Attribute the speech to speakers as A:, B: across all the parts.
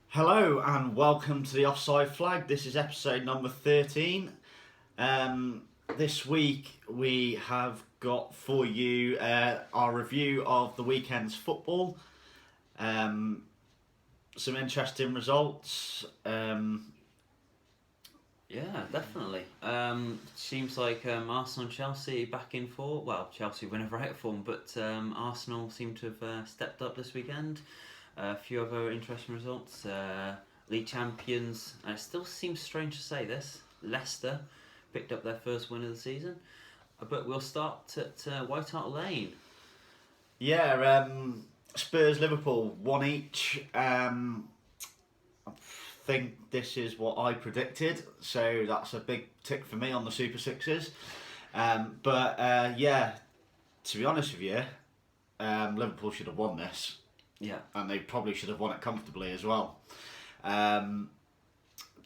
A: Hello and welcome to the Offside Flag. This is episode number 13. This week we have got for you our review of the weekend's football. Some interesting results.
B: Yeah, definitely. Seems like Arsenal and Chelsea back in form. Well, Chelsea were never out of form, but Arsenal seem to have stepped up this weekend. A few other interesting results. League champions, and it still seems strange to say this, Leicester picked up their first win of the season. But we'll start at White Hart Lane.
A: Yeah, Spurs, Liverpool, one each. I think this is what I predicted, so that's a big tick for me on the Super Sixes. But to be honest with you, Liverpool should have won this.
B: Yeah.
A: And they probably should have won it comfortably as well.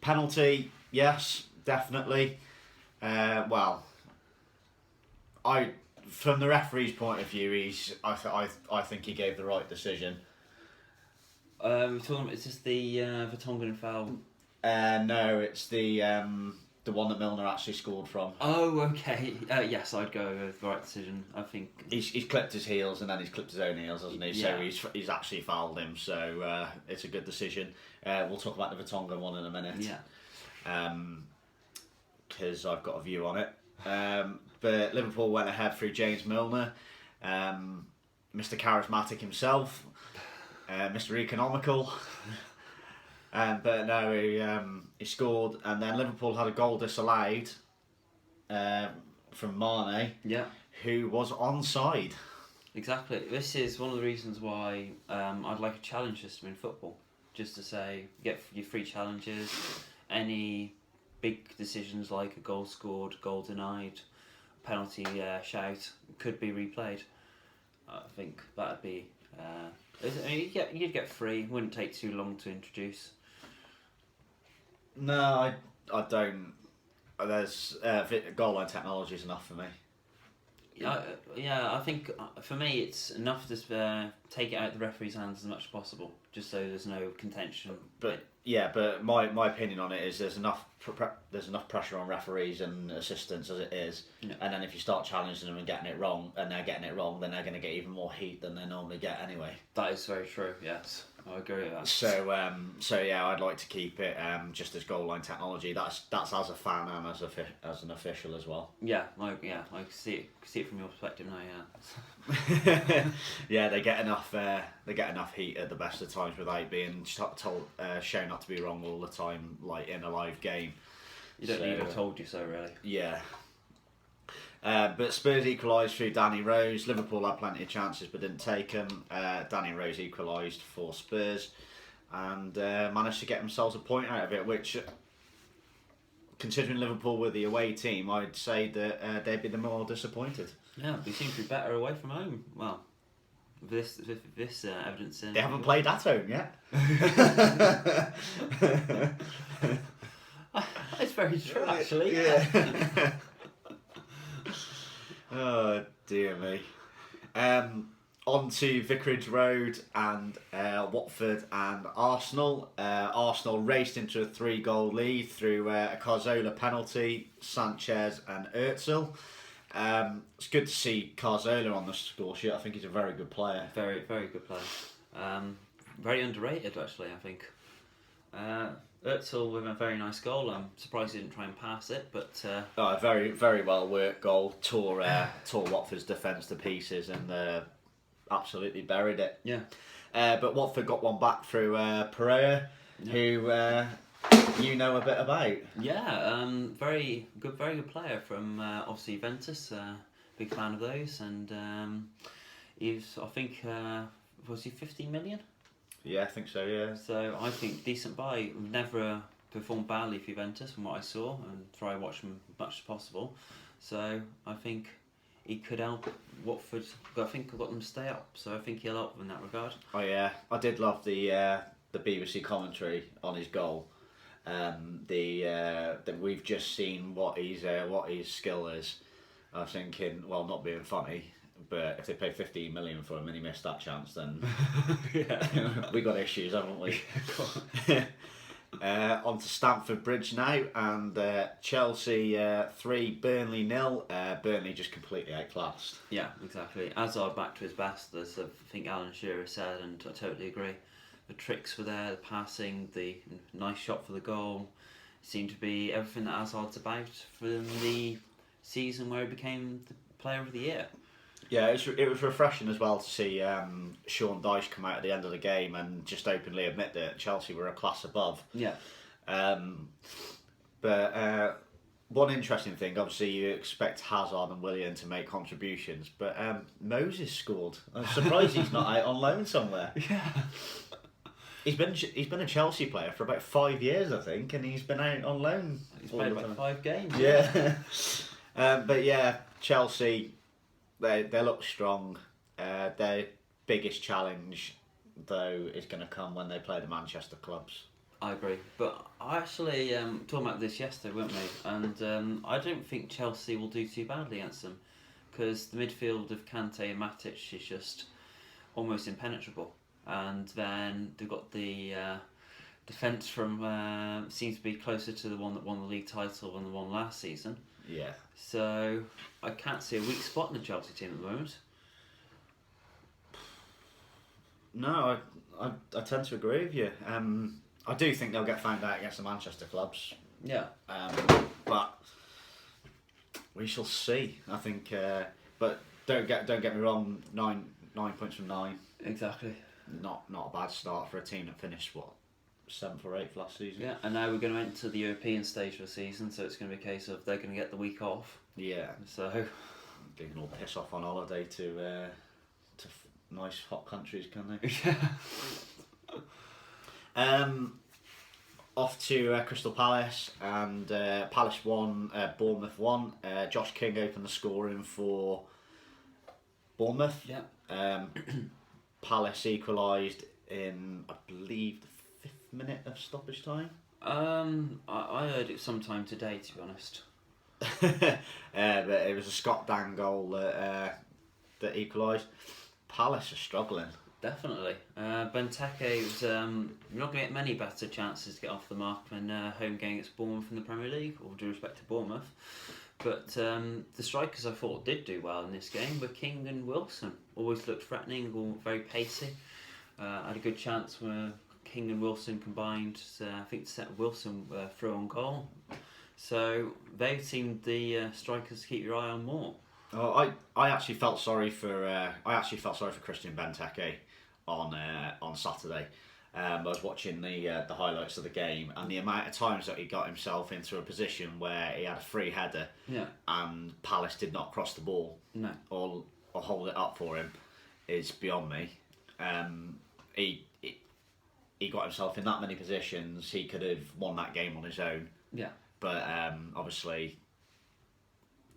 A: Penalty, yes, definitely. From the referee's point of view, I think he gave the right decision.
B: We're talking. Is this the Vertonghen foul?
A: No, it's the one that Milner actually scored from.
B: Oh, okay. Yes, I'd go with the right decision. I think
A: He's clipped his heels and then he's clipped his own heels, hasn't he?
B: Yeah.
A: So he's actually fouled him. So it's a good decision. We'll talk about the Vertonghen one in a minute.
B: Yeah.
A: Because I've got a view on it. But Liverpool went ahead through James Milner, Mr. Charismatic himself, Mr. Economical. But no, he scored, and then Liverpool had a goal disallowed from Mane,
B: Yeah.
A: who was onside.
B: Exactly. This is one of the reasons why I'd like a challenge system in football. Just to say, get your free challenges, any big decisions like a goal scored, goal denied, penalty shout could be replayed. I think that'd be. You'd get free. Wouldn't take too long to introduce.
A: No, I don't. There's goal line technology is enough for me.
B: Yeah, I think for me it's enough to take it out of the referee's hands as much as possible, just so there's no contention.
A: But my opinion on it is there's enough pressure on referees and assistants as it is,
B: Yeah.
A: and then if you start challenging them and getting it wrong, then they're going to get even more heat than they normally get anyway.
B: That is very true. Yes, I agree with that.
A: So yeah, I'd like to keep it just as goal line technology. That's as a fan and as an official as well.
B: Yeah, I see it from your perspective now. Yeah.
A: Yeah, they get enough heat at the best of times without being shown not to be wrong all the time, like in a live game.
B: You don't need to have told you so, really.
A: Yeah. But Spurs equalised through Danny Rose. Liverpool had plenty of chances but didn't take them. Danny Rose equalised for Spurs and managed to get themselves a point out of it, which, considering Liverpool were the away team, I'd say that they'd be the more disappointed.
B: Yeah, they seem to be better away from home. Well, this evidence.
A: They haven't played at home yet.
B: It's very true, actually.
A: Yeah. Oh dear me. On to Vicarage Road and Watford and Arsenal. Arsenal raced into a 3-goal lead through a Cazorla penalty, Sanchez and Özil. It's good to see Cazorla on the score sheet. I think he's a very good player.
B: Very, very good player. Very underrated, actually, I think. Özil with a very nice goal. I'm surprised he didn't try and pass it, but...
A: A very, very well worked goal. Tore Watford's defence to pieces and absolutely buried it.
B: Yeah.
A: But Watford got one back through Pereira, who you know a bit about.
B: Yeah, very good player from obviously Juventus. Big fan of those, and he's, I think, was he 15 million?
A: Yeah, I think so, yeah.
B: So I think decent buy. Never performed badly for Juventus from what I saw, and try and watch them as much as possible. So I think he could help Watford. I think got them to stay up. So I think he'll help in that regard.
A: Oh yeah, I did love the BBC commentary on his goal. That we've just seen what his skill is. I was thinking, well, not being funny, But if they pay 15 million for him and he missed that chance, then
B: Yeah.
A: we got issues, haven't we? On to Stamford Bridge now, and Chelsea 3, Burnley 0. Burnley just completely outclassed.
B: Yeah, exactly. Hazard back to his best, as I think Alan Shearer said, and I totally agree. The tricks were there, the passing, the nice shot for the goal. Seemed to be everything that Hazard's about from the season where he became the player of the year.
A: Yeah, it was refreshing as well to see Sean Dyche come out at the end of the game and just openly admit that Chelsea were a class above.
B: Yeah.
A: But one interesting thing, obviously you expect Hazard and Willian to make contributions, but Moses scored. I'm surprised he's not out on loan somewhere.
B: Yeah.
A: He's been a Chelsea player for about 5 years, I think, and he's been out on loan.
B: He's played about 5 games.
A: Yeah. But yeah, Chelsea, they look strong. Their biggest challenge, though, is going to come when they play the Manchester clubs.
B: I agree, but I actually talking about this yesterday, weren't we? And I don't think Chelsea will do too badly against them, because the midfield of Kante and Matic is just almost impenetrable, and then they've got the defence from seems to be closer to the one that won the league title than the one last season.
A: Yeah.
B: So I can't see a weak spot in the Chelsea team at the moment.
A: No, I tend to agree with you. I do think they'll get found out against the Manchester clubs.
B: Yeah.
A: But we shall see. I think. But don't get me wrong. 9 points from 9.
B: Exactly.
A: Not a bad start for a team that finished 7th or 8th last season.
B: Yeah, and now we're going to enter the European stage of the season, so it's going to be a case of they're going to get the week off.
A: Yeah.
B: So
A: They can all piss off on holiday to nice hot countries, can they?
B: Yeah.
A: Off to Crystal Palace, and Palace 1, Bournemouth 1. Josh King opened the scoring for Bournemouth.
B: Yeah.
A: Palace equalised in, I believe, the 5th minute of stoppage time.
B: I heard it sometime today, to be honest.
A: But it was a Scott Dan goal that equalised. Palace are struggling.
B: Definitely. Benteke was you're not going to get many better chances to get off the mark when home game against Bournemouth in the Premier League, all due respect to Bournemouth. But the strikers I thought did do well in this game were King and Wilson. Always looked threatening, all very pacey. Had a good chance where King and Wilson combined, I think, to set Wilson through on goal. So they seemed the strikers to keep your eye on more.
A: Oh, I actually felt sorry for Christian Benteke on Saturday. I was watching the highlights of the game, and the amount of times that he got himself into a position where he had a free header, and Palace did not cross the ball, or hold it up for him, is beyond me. He got himself in that many positions. He could have won that game on his own.
B: Yeah.
A: But obviously,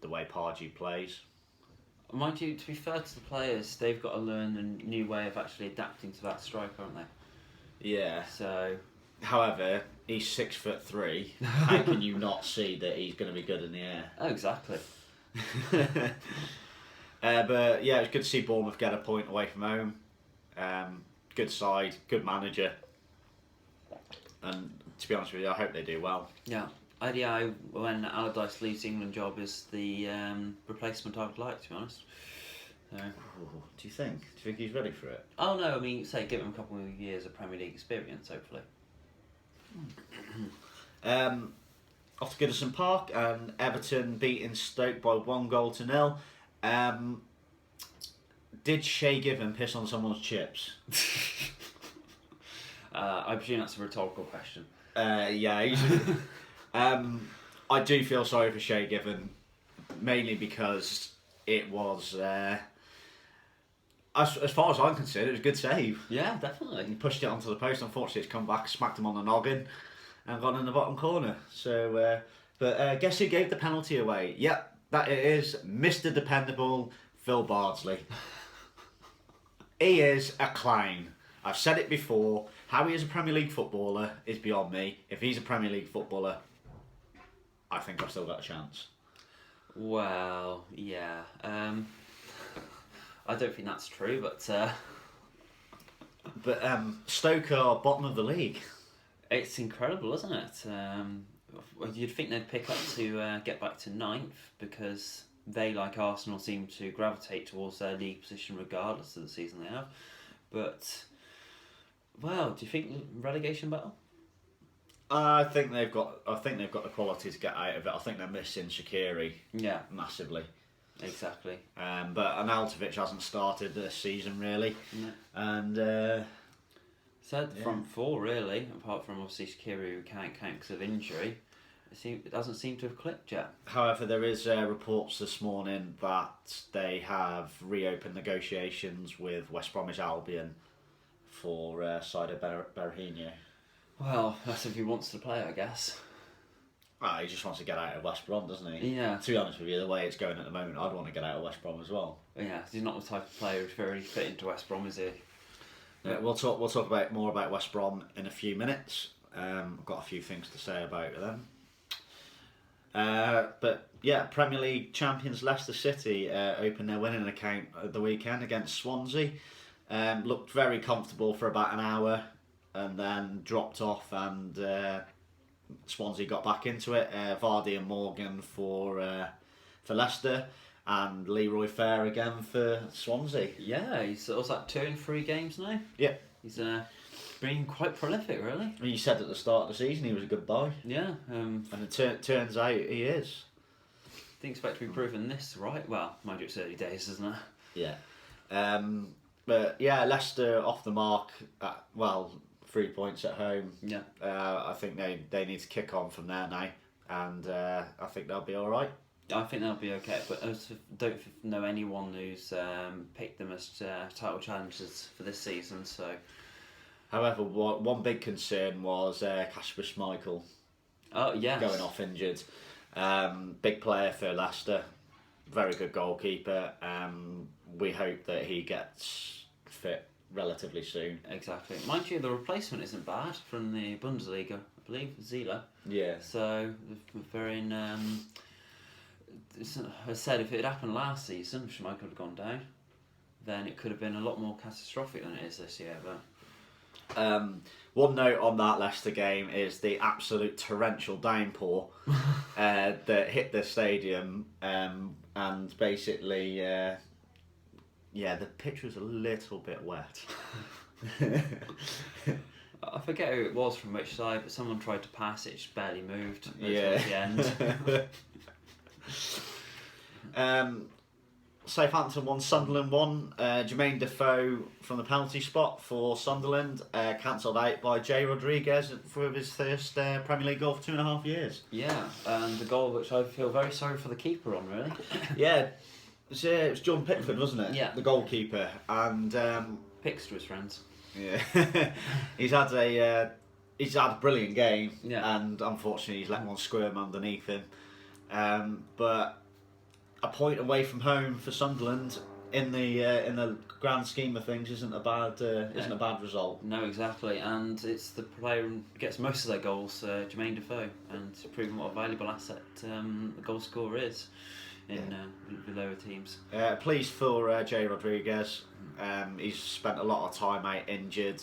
A: the way Pardew plays.
B: Mind you, to be fair to the players, they've got to learn a new way of actually adapting to that strike, haven't they?
A: Yeah.
B: So,
A: however, he's 6'3". How can you not see that he's going to be good in the air?
B: Oh, exactly.
A: But yeah, it was good to see Bournemouth get a point away from home. Good side, good manager, and to be honest with you, I hope they do well.
B: Yeah. IDI, when Allardyce leaves the England job, is the replacement I would like, to be honest. So.
A: Do you think he's ready for it?
B: Oh no, I mean, say give him a couple of years of Premier League experience, hopefully.
A: Off to Goodison Park, and Everton beating Stoke by 1-0. Did Shay Given piss on someone's chips?
B: I presume that's a rhetorical question.
A: Yeah. I do feel sorry for Shay Given, mainly because it was, as far as I'm concerned, it was a good save.
B: Yeah, definitely.
A: He pushed it onto the post. Unfortunately, it's come back, smacked him on the noggin, and gone in the bottom corner. So, but guess who gave the penalty away? Yep, that it is Mr. Dependable, Phil Bardsley. He is a clown. I've said it before. How he is a Premier League footballer is beyond me. If he's a Premier League footballer, I think I've still got a chance.
B: Well, yeah. I don't think that's true, but
A: Stoke are bottom of the league.
B: it's incredible, isn't it? You'd think they'd pick up to get back to ninth because they, like Arsenal, seem to gravitate towards their league position regardless of the season they have. But, well, do you think relegation battle?
A: I think they've got the quality to get out of it. I think they're missing Shaqiri massively.
B: Exactly.
A: But Arnautovic hasn't started this season really, and
B: the front four really, apart from obviously Shaqiri who can't count because of injury. It doesn't seem to have clicked yet.
A: However, there is reports this morning that they have reopened negotiations with West Bromwich Albion for Saido Berahino.
B: Well, that's if he wants to play, I guess.
A: Well, he just wants to get out of West Brom, doesn't he?
B: Yeah.
A: To be honest with you, the way it's going at the moment, I'd want to get out of West Brom as well.
B: Yeah, he's not the type of player who's very fit into West Brom, is he?
A: Yeah, we'll talk more about West Brom in a few minutes. I've got a few things to say about them. But yeah, Premier League champions Leicester City opened their winning account at the weekend against Swansea. Looked very comfortable for about an hour and then dropped off, and Swansea got back into it. Vardy and Morgan for Leicester, and Leroy Fair again for Swansea.
B: Yeah, he's also at 2 in 3 games now.
A: Yeah.
B: He's been quite prolific, really.
A: You said at the start of the season he was a good buy.
B: Yeah.
A: And it turns out he is.
B: Didn't expect to be proven this right. Well, mind you, it's early days, isn't it?
A: Yeah. But yeah, Leicester off the mark. 3 points at home.
B: Yeah.
A: I think they need to kick on from there now, and I think they'll be all right.
B: I think they'll be okay, but I don't know anyone who's picked them as title challengers for this season. So,
A: however, one big concern was Kasper Schmeichel.
B: Oh yes.
A: Going off injured. Big player for Leicester, very good goalkeeper. We hope that he gets fit relatively soon.
B: Exactly. Mind you, the replacement isn't bad from the Bundesliga, I believe, Zila.
A: Yeah.
B: So they're in. I said if it had happened last season, Schmeichel would have gone down. Then it could have been a lot more catastrophic than it is this year. But
A: one note on that Leicester game is the absolute torrential downpour that hit the stadium, and basically, the pitch was a little bit wet.
B: I forget who it was from which side, but someone tried to pass it, just barely moved at
A: the end. Southampton won, Sunderland won. Jermaine Defoe from the penalty spot for Sunderland, cancelled out by Jay Rodriguez for his first Premier League goal for 2.5 years.
B: Yeah, and the goal which I feel very sorry for the keeper on, really.
A: Yeah, it was John Pickford, wasn't it?
B: Yeah.
A: The goalkeeper. And
B: Picks to his friends.
A: Yeah. he's had a brilliant game.
B: Yeah.
A: And unfortunately he's let one squirm underneath him. But a point away from home for Sunderland in the grand scheme of things isn't a bad result.
B: No, exactly, and it's the player who gets most of their goals, Jermaine Defoe, and proving what a valuable asset the goal scorer is in the lower teams.
A: Pleased for Jay Rodriguez. He's spent a lot of time out injured.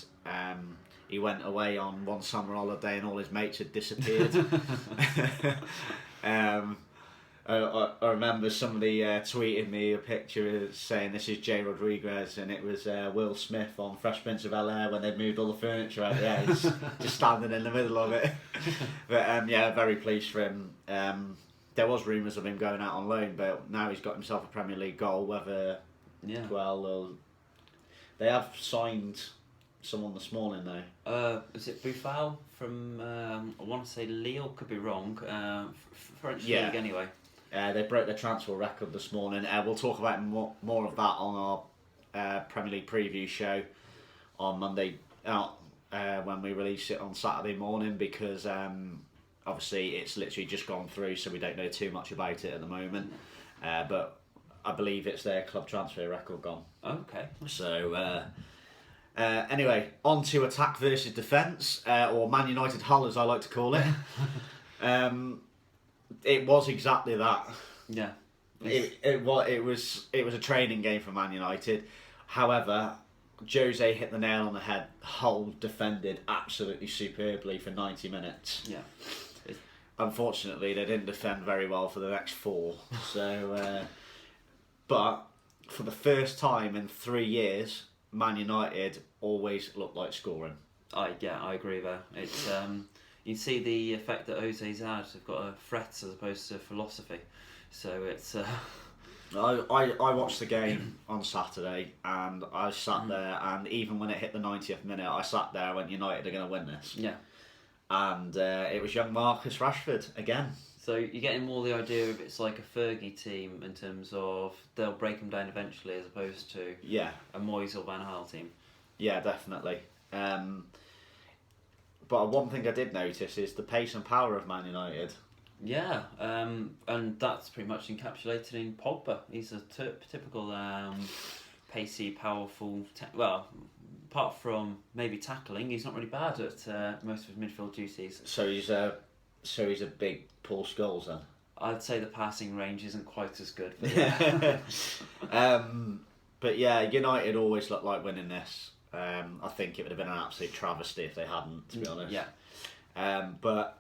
A: He went away on one summer holiday and all his mates had disappeared. I remember somebody tweeting me a picture saying this is Jay Rodriguez, and it was Will Smith on Fresh Prince of Bel-Air when they'd moved all the furniture out the house, just standing in the middle of it. But very pleased for him. There was rumours of him going out on loan, but now he's got himself a Premier League goal. Whether they have signed someone this morning though.
B: Is it Buffal from I want to say Lille, could be wrong. French league anyway.
A: They broke their transfer record this morning. We'll talk about more of that on our Premier League preview show on Monday when we release it on Saturday morning, because obviously it's literally just gone through, so we don't know too much about it at the moment. But I believe it's their club transfer record gone.
B: Okay.
A: So anyway, on to attack versus defence, or Man United Hull as I like to call it. It was exactly that.
B: Yeah.
A: It was a training game for Man United. However, Jose hit the nail on the head. Hull defended absolutely superbly for 90 minutes.
B: Yeah.
A: Unfortunately, they didn't defend very well for the next 4. So, but for the first time in 3 years, Man United always looked like scoring.
B: I agree there. It's you see the effect that Jose's had. They've got a threat as opposed to philosophy. So it's.
A: I watched the game on Saturday and I sat there, and even when it hit the 90th minute, I sat there and went, United are going to win this.
B: Yeah.
A: And it was young Marcus Rashford again.
B: So you're getting more the idea of it's like a Fergie team in terms of they'll break them down eventually as opposed to a Moyes or Van Gaal team. Yeah,
A: definitely. But one thing I did notice is the pace and power of Man United.
B: Yeah, and that's pretty much encapsulated in Pogba. He's a typical pacey, powerful. Apart from maybe tackling, he's not really bad at most of his midfield duties.
A: So he's a big Paul Scholes then.
B: I'd say the passing range isn't quite as good.
A: But yeah, United always looked like winning this. I think it would have been an absolute travesty if they hadn't, to be honest.
B: Yeah.
A: But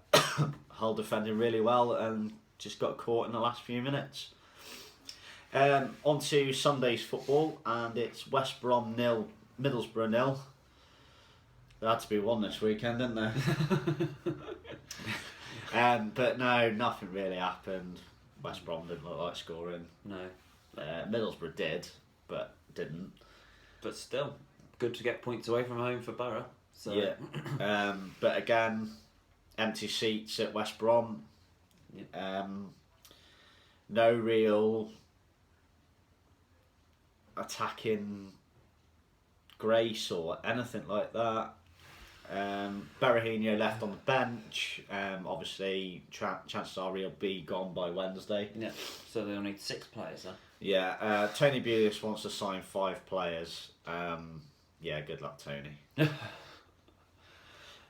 A: Hull defended really well and just got caught in the last few minutes. On to Sunday's football, and it's West Brom 0, Middlesbrough 0. They had to be won this weekend, didn't they? But no, nothing really happened. West Brom didn't look like scoring.
B: No.
A: Middlesbrough did, but didn't.
B: But still, good to get points away from home for Borough. So.
A: Yeah. But again, empty seats at West Brom.
B: Yeah.
A: No real attacking grace or anything like that. Berahino left on the bench. Obviously, chances are he'll be gone by Wednesday.
B: Yeah. So they'll need 6 players then.
A: Yeah. Tony Pulis wants to sign 5 players. Yeah. Good luck, Tony.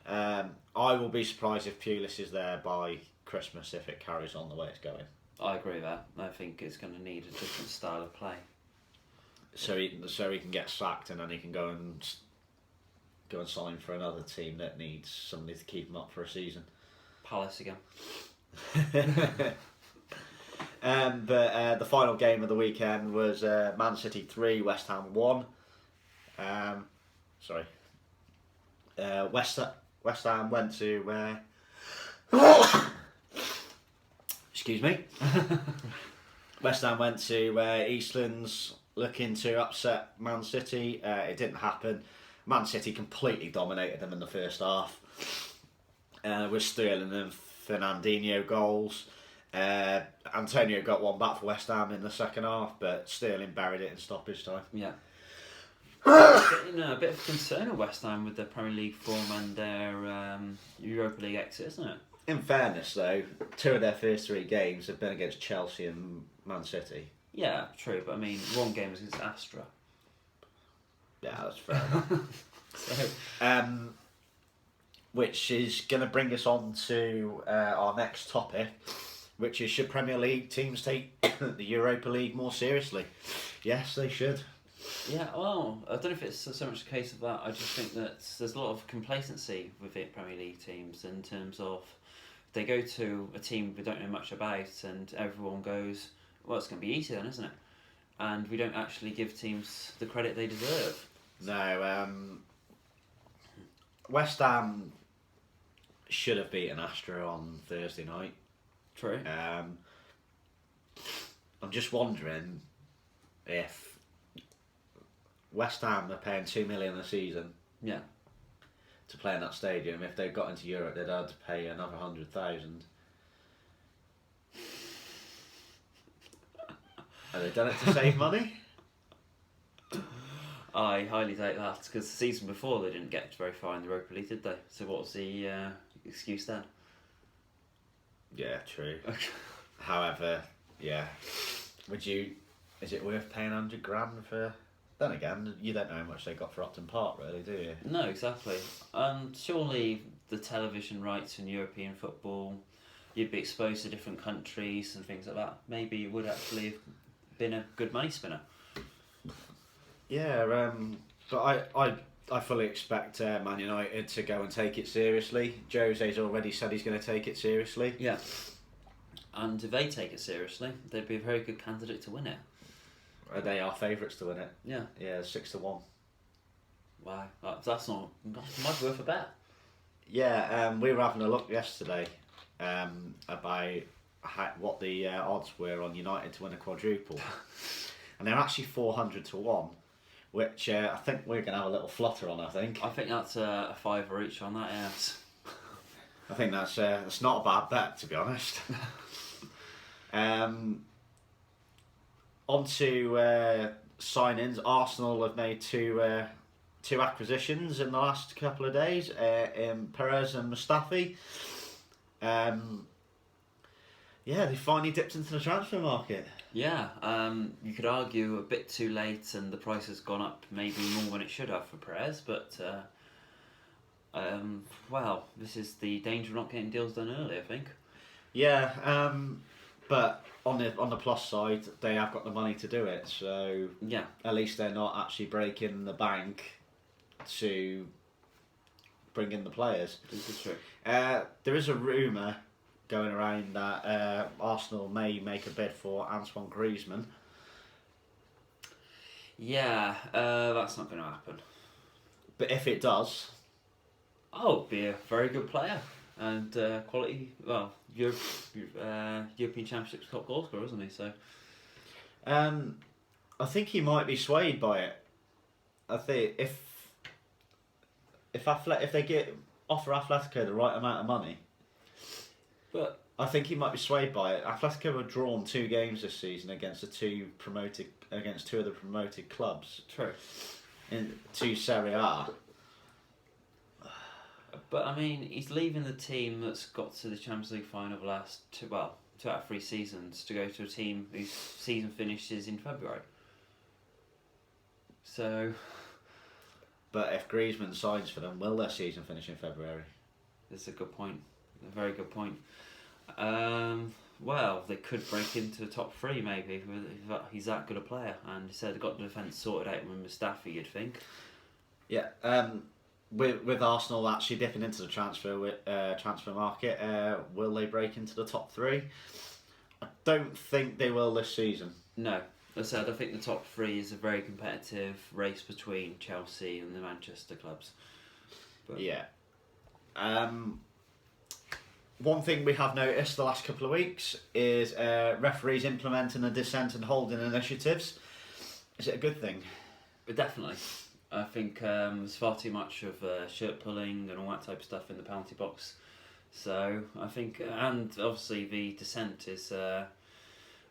A: I will be surprised if Pulis is there by Christmas if it carries on the way it's going.
B: I agree with that. I think it's going to need a different style of play.
A: So he can get sacked and then he can go and sign for another team that needs somebody to keep him up for a season.
B: Palace again.
A: But the final game of the weekend was Man City 3, West Ham 1. West Ham went to excuse me. West Ham went to Eastlands looking to upset Man City. It didn't happen. Man City completely dominated them in the first half. With Sterling and Fernandinho goals. Antonio got one back for West Ham in the second half, but Sterling buried it in stoppage time.
B: Yeah. Getting a bit of concern at West Ham with their Premier League form and their Europa League exit, isn't it? In
A: fairness, though, 2 of their first 3 games have been against Chelsea and Man City.
B: Yeah, true, but I mean, one game was against Astra.
A: Yeah, that's fair enough. So, which is going to bring us on to our next topic, which is, should Premier League teams take the Europa League more seriously? Yes, they should.
B: Yeah, well, I don't know if it's so much a case of that. I just think that there's a lot of complacency with the Premier League teams in terms of they go to a team we don't know much about and everyone goes, well, it's going to be easy then, isn't it? And we don't actually give teams the credit they deserve.
A: No, West Ham should have beaten Astra on Thursday night.
B: True.
A: I'm just wondering if West Ham are paying $2 million a season.
B: Yeah.
A: To play in that stadium. If they got into Europe, they'd have to pay another 100,000. Have they done it to save money?
B: I highly doubt that, because the season before they didn't get very far in the Europa League, did they? So what was the excuse then?
A: Yeah, true. However, yeah. Is it worth paying $100,000 for... Then again, you don't know how much they got for Upton Park, really, do you?
B: No, exactly. And surely the television rights in European football you'd be exposed to different countries and things like that. Maybe you would actually have been a good money spinner.
A: Yeah, but I fully expect Man United to go and take it seriously. Jose's already said he's going to take it seriously.
B: Yeah. And if they take it seriously, they'd be a very good candidate to win it.
A: They are favourites to win it.
B: Yeah.
A: Yeah, 6-1.
B: Wow, that's not much worth a bet.
A: Yeah, we were having a look yesterday about what the odds were on United to win a quadruple, and they're actually 400-1, which I think we're going to have a little flutter on. I think
B: that's a fiver each on that. Yes.
A: I think that's not a bad bet, to be honest. On to signings. Arsenal have made two acquisitions in the last couple of days, Perez and Mustafi. They finally dipped into the transfer market.
B: Yeah, you could argue a bit too late and the price has gone up maybe more than it should have for Perez, but this is the danger of not getting deals done early, I think.
A: Yeah, but on the plus side, they have got the money to do it, so
B: yeah,
A: at least they're not actually breaking the bank to bring in the players.
B: This is true.
A: There is a rumour going around that Arsenal may make a bid for Antoine Griezmann.
B: Yeah, that's not going to happen.
A: But if it does...
B: be a very good player. And quality, European Championship's top goal scorer, isn't he? So,
A: I think he might be swayed by it. I think if they offer Atletico the right amount of money,
B: but
A: I think he might be swayed by it. Atletico have drawn 2 games this season against two of the promoted clubs.
B: True.
A: To Serie A.
B: But I mean, he's leaving the team that's got to the Champions League final the last 2 out of 3 seasons to go to a team whose season finishes in February. So.
A: But if Griezmann signs for them, will their season finish in February?
B: That's a good point. A very good point. They could break into the top 3 maybe. He's that good a player, and he said they got the defence sorted out with Mustafi, you'd think.
A: Yeah. With Arsenal actually dipping into the transfer market, will they break into the top 3? I don't think they will this season.
B: No. As I said, I think the top 3 is a very competitive race between Chelsea and the Manchester clubs. But
A: yeah. One thing we have noticed the last couple of weeks is referees implementing the dissent and holding initiatives. Is it a good thing?
B: Definitely. I think there's far too much of shirt pulling and all that type of stuff in the penalty box. So I think, and obviously the dissent is,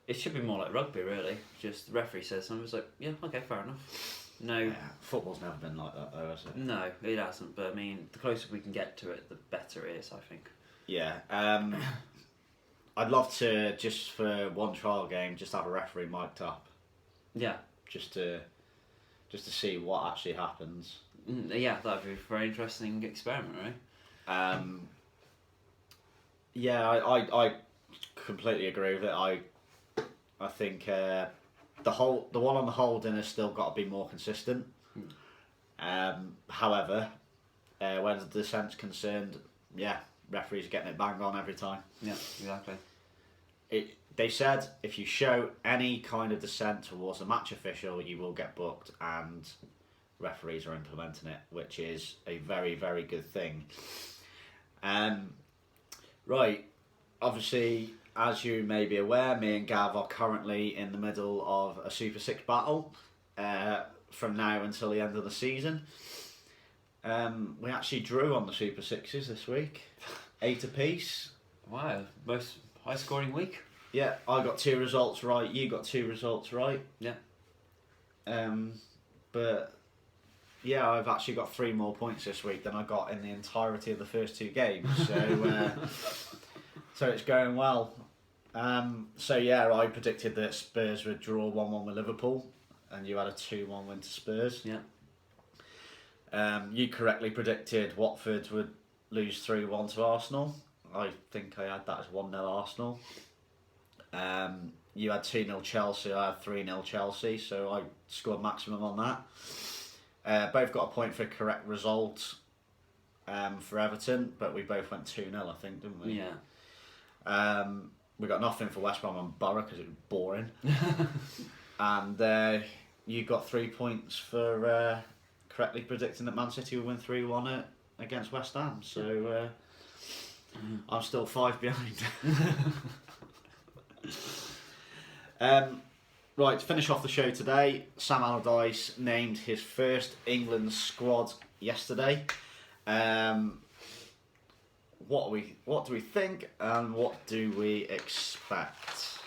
B: it should be more like rugby really. Just the referee says something, it's like, yeah, okay, fair enough. No.
A: Yeah, football's never been like that though, has it?
B: No, it hasn't. But I mean, the closer we can get to it, the better it is, I think.
A: Yeah. I'd love to, just for one trial game, just have a referee mic'd up.
B: Yeah.
A: Just to see what actually happens.
B: Yeah, that'd be a very interesting experiment, right?
A: I completely agree with it. I think the one on the holding has still got to be more consistent. However, when the dissent's concerned, referees are getting it bang on every time.
B: Yeah, exactly.
A: They said if you show any kind of dissent towards a match official, you will get booked, and referees are implementing it, which is a very, very good thing. Right, obviously, as you may be aware, me and Gav are currently in the middle of a Super 6 battle from now until the end of the season. We actually drew on the Super 6s this week, 8 apiece.
B: Wow, most high scoring week.
A: Yeah, I got 2 results right, you got 2 results right.
B: Yeah.
A: But yeah, I've actually got 3 more points this week than I got in the entirety of the first 2 games. So so it's going well. I predicted that Spurs would draw 1-1 with Liverpool, and you had a 2-1 win to Spurs.
B: Yeah.
A: You correctly predicted Watford would lose 3-1 to Arsenal, I think I had that as 1-0 Arsenal. You had 2-0 Chelsea, I had 3-0 Chelsea, so I scored maximum on that. Both got a point for correct result for Everton, but we both went 2-0, I think, didn't we?
B: Yeah.
A: We got nothing for West Brom and Borough because it was boring. And you got 3 points for correctly predicting that Man City would win 3-1 against West Ham. So I'm still 5 behind. Right, to finish off the show today, Sam Allardyce named his first England squad yesterday. What do we think, and what do we expect?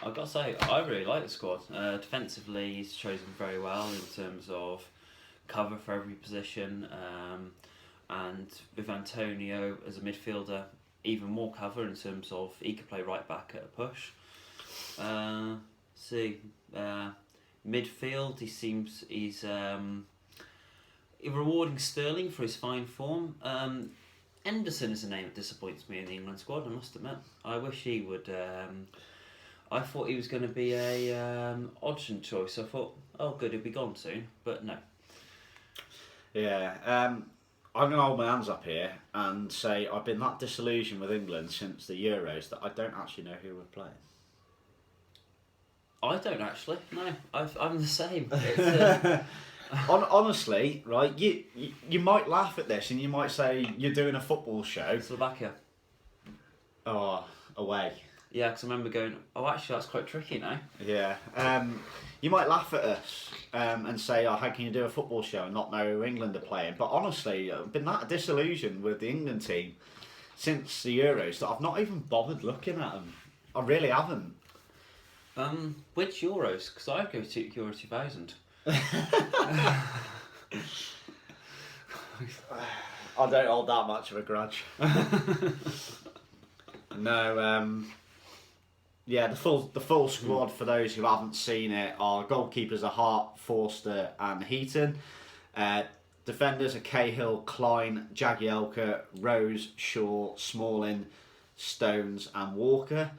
B: I've got to say, I really like the squad. Defensively, he's chosen very well in terms of cover for every position, and with Antonio as a midfielder, even more cover in terms of he could play right back at a push. Midfield, he's rewarding Sterling for his fine form. Henderson is a name that disappoints me in the England squad, I must admit. I wish he would. I thought he was going to be a Hodgson choice. I thought, oh good, he'll be gone soon, but no.
A: Yeah, I'm going to hold my hands up here and say I've been that disillusioned with England since the Euros that I don't actually know who we're playing.
B: I don't actually. No, I'm the same. It's,
A: Honestly, right, you might laugh at this and you might say you're doing a football show.
B: Slovakia.
A: Oh, away.
B: Yeah, because I remember going, oh, actually, that's quite tricky now.
A: Yeah. You might laugh at us and say, oh, how can you do a football show and not know who England are playing? But honestly, I've been that disillusioned with the England team since the Euros that I've not even bothered looking at them. I really haven't.
B: Which Euros? Because I go to Euro 2000.
A: I don't hold that much of a grudge. No, yeah, the full squad for those who haven't seen it are goalkeepers are Hart, Forster and Heaton. Defenders are Cahill, Klein, Jagielka, Rose, Shaw, Smalling, Stones and Walker.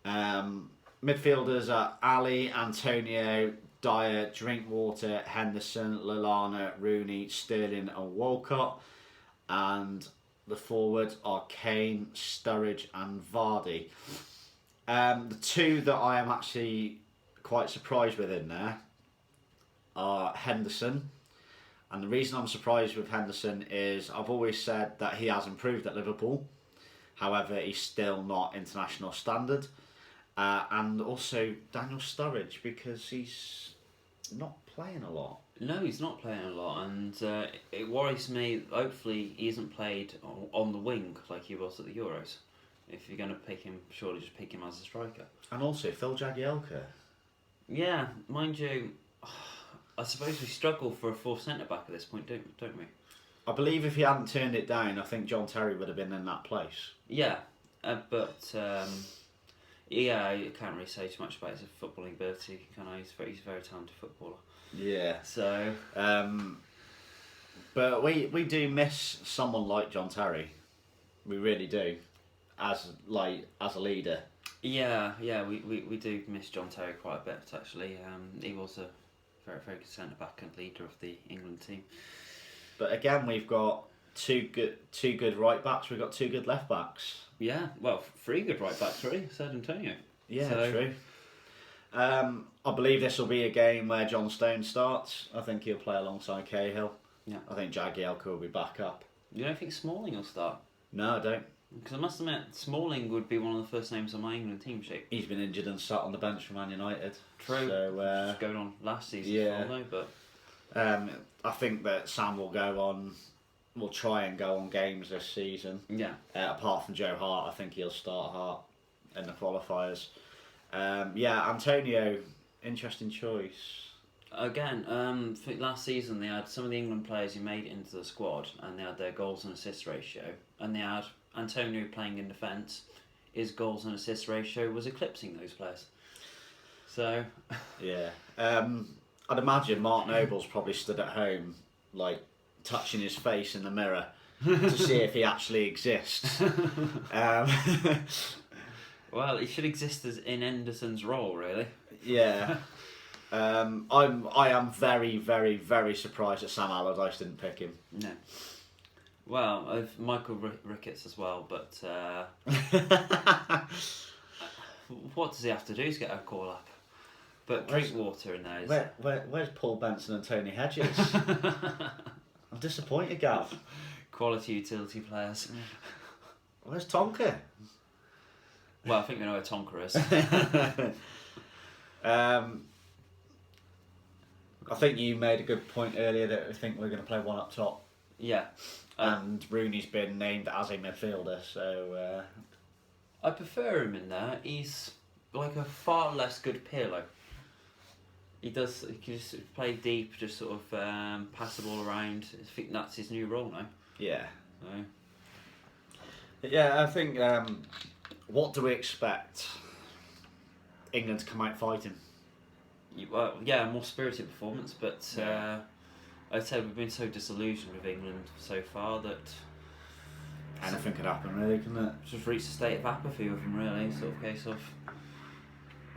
A: Midfielders are Ali, Antonio, Dyer, Drinkwater, Henderson, Lallana, Rooney, Sterling and Walcott. And the forwards are Kane, Sturridge and Vardy. The two that I am actually quite surprised with in there are Henderson. And the reason I'm surprised with Henderson is I've always said that he has improved at Liverpool. However, he's still not international standard. And also Daniel Sturridge, because he's not playing a lot.
B: No, he's not playing a lot, and it worries me. Hopefully, he isn't played on the wing like he was at the Euros. If you're going to pick him, surely just pick him as a striker.
A: And also Phil Jagielka.
B: Yeah, mind you, I suppose we struggle for a fourth centre back at this point, don't we?
A: I believe if he hadn't turned it down, I think John Terry would have been in that place.
B: Yeah, but yeah, I can't really say too much about his footballing ability. Can I? He's a very talented footballer.
A: Yeah.
B: So.
A: But we do miss someone like John Terry. We really do, as a leader.
B: Yeah, we do miss John Terry quite a bit actually. He was a very good centre back and leader of the England team.
A: But again, we've got two good right backs. We've got 2 good left backs.
B: Yeah, well, 3 good right backs, really, said Antonio.
A: Yeah,
B: so,
A: true. I believe this will be a game where John Stones starts. I think he'll play alongside Cahill. Yeah. I think Jagielka will be back up.
B: You don't think Smalling will start?
A: No, I don't.
B: Because I must admit, Smalling would be one of the first names on my England team sheet.
A: He's been injured and sat on the bench for Man United.
B: True.
A: So,
B: just going on last season,
A: yeah.
B: But
A: I think that Sam will try and go on games this season.
B: Yeah.
A: Apart from Joe Hart, I think he'll start Hart in the qualifiers. Yeah, Antonio, interesting choice.
B: Again, I think last season they had some of the England players who made it into the squad and they had their goals and assist ratio, and they had Antonio playing in defence. His goals and assist ratio was eclipsing those players. So.
A: Yeah. I'd imagine Mark Noble's probably stood at home, like, touching his face in the mirror, to see if he actually exists. Um,
B: Well, he should exist as in Henderson's role, really.
A: yeah. I am very, very, very surprised that Sam Allardyce didn't pick him.
B: No. Well, I've Michael Ricketts as well, but what does he have to do to get a call up? But Drinkwater in there is...
A: Where's Paul Benson and Tony Hedges? I'm disappointed, Gav.
B: Quality utility players.
A: Where's Tonka?
B: Well, I think we know where Tonka is.
A: I think you made a good point earlier that I think we're going to play one up top.
B: Yeah.
A: And Rooney's been named as a midfielder, so...
B: I prefer him in there. He's like a far less good Pirlo. He can just play deep, just sort of pass the ball around. I think that's his new role now.
A: Yeah.
B: So.
A: Yeah, I think... what do we expect? England to come out fighting?
B: Well, yeah, a more spirited performance, but I'd say we've been so disillusioned with England so far that
A: anything could happen, really, couldn't it?
B: just reached a state of apathy with them, really. Sort of case of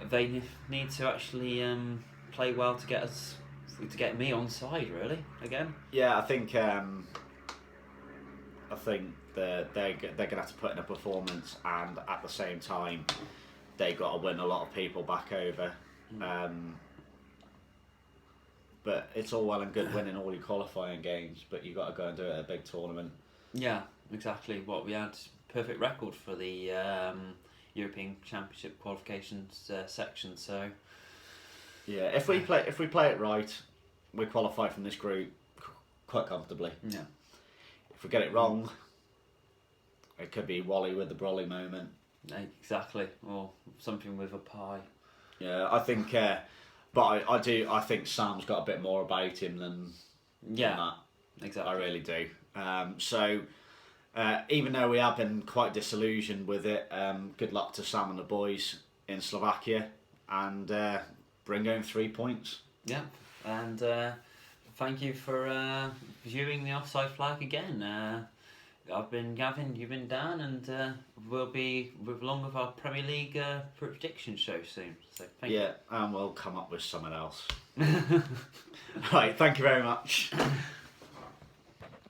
B: they need to actually play well to get me on side, really, again.
A: Yeah, I think they're gonna have to put in a performance, and at the same time, they got to win a lot of people back over. But it's all well and good winning all your qualifying games, but you got to go and do it at a big tournament.
B: Yeah, exactly. What we had perfect record for the European Championship qualifications section. So
A: yeah, if we play it right, we qualify from this group quite comfortably.
B: Yeah.
A: If we get it wrong, it could be Wally with the Brolly moment.
B: Exactly, or something with a pie.
A: Yeah, I think. But I think Sam's got a bit more about him than that.
B: Exactly.
A: I really do. So even though we have been quite disillusioned with it, good luck to Sam and the boys in Slovakia, and bring home 3 points.
B: Yeah, and thank you for viewing the offside flag again. I've been Gavin, you've been Dan, and we'll be along with our Premier League prediction show soon. So thank you.
A: Yeah, and we'll come up with something else. Right, thank you very much.